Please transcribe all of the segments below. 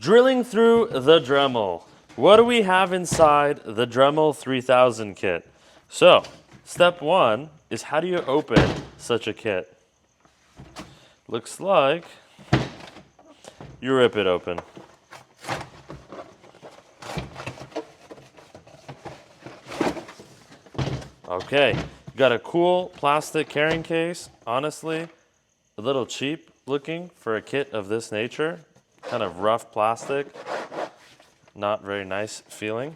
Drilling through the Dremel. What do we have inside the Dremel 3000 kit? So, step one is how do you open such a kit? Looks like you rip it open. Okay, you got a cool plastic carrying case. Honestly, a little cheap looking for a kit of this nature. Kind of rough plastic, not very nice feeling.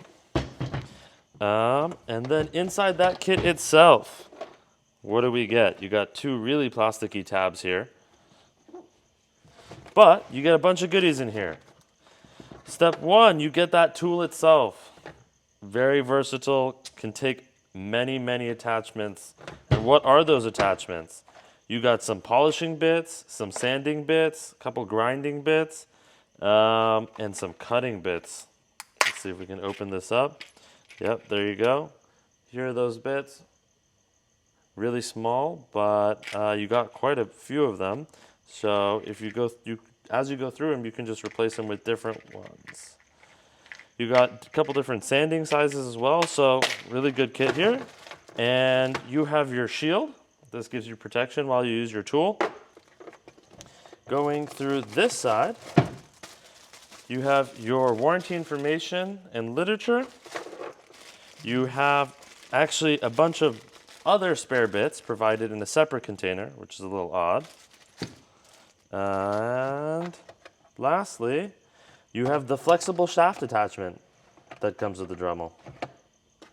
And then inside that kit itself, what do we get? You got two really plasticky tabs here. But you get a bunch of goodies in here. Step one, you get that tool itself. Very versatile, can take many, many attachments. And what are those attachments? You got some polishing bits, some sanding bits, a couple grinding bits, and some cutting bits. Let's see if we can open this up. Yep, there you go. Here are those bits. Really small, but you got quite a few of them. So if as you go through them, you can just replace them with different ones. You got a couple different sanding sizes as well, so really good kit here. And you have your shield. This gives you protection while you use your tool. Going through this side, you have your warranty information and literature. You have actually a bunch of other spare bits provided in a separate container, which is a little odd. And lastly, you have the flexible shaft attachment that comes with the Dremel.